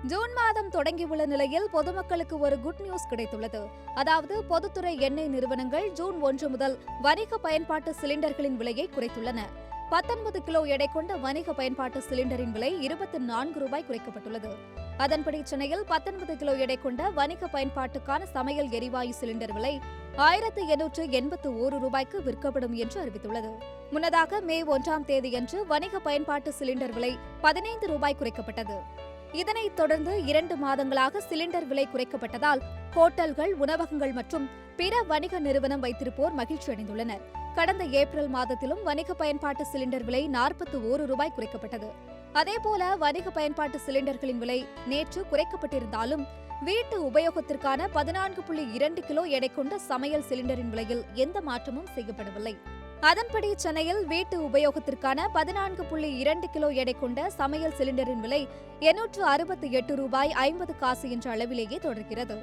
June மாதம் தொடங்கியுள்ள நிலையில் பொதுமக்களுக்கு ஒரு குட் நியூஸ் கிடைத்துள்ளது. அதாவது பொதுத்துறை எண்ணெய் நிறுவனங்கள் ஜூன் 1 முதல் வணிக பயன்பாட்டு சிலிண்டர்களின் விலையை குறைத்துள்ளன. 19 கிலோ எடை கொண்ட வணிக பயன்பாட்டு சிலிண்டரின் விலை 24 ரூபாய் குறைக்கப்பட்டுள்ளது. அதன்படி சென்னையில் 19 கிலோ எடை கொண்ட வணிக பயன்பாட்டுக்கான சமையல் எரிவாயு சிலிண்டர் விலை 1881 ரூபாய்க்கு விற்கப்படும் என்று அறிவித்துள்ளது. முன்னதாக மே 1ஆம் தேதியன்று வணிக பயன்பாட்டு சிலிண்டர் விலை 15 ரூபாய் குறைக்கப்பட்டது. இதனைத் தொடர்ந்து 2 மாதங்களாக சிலிண்டர் விலை குறைக்கப்பட்டதால் ஹோட்டல்கள், உணவகங்கள் மற்றும் பிற வணிக நிறுவனம் வைத்திருப்போர் மகிழ்ச்சி அடைந்துள்ளனர். கடந்த ஏப்ரல் மாதத்திலும் வணிக பயன்பாட்டு சிலிண்டர் விலை 41 ரூபாய் குறைக்கப்பட்டது. அதேபோல வணிக பயன்பாட்டு சிலிண்டர்களின் விலை நேற்று குறைக்கப்பட்டிருந்தாலும் வீட்டு உபயோகத்திற்கான 14.2 கிலோ எடை கொண்ட சமையல் சிலிண்டரின் விலையில் எந்த மாற்றமும் செய்யப்படவில்லை. அதன்படி சென்னையில் வீட்டு உபயோகத்திற்கான 14.2 கிலோ எடை கொண்ட சமையல் சிலிண்டரின் விலை 868 ரூபாய் 50 காசு என்ற அளவிலேயே தொடர்கிறது.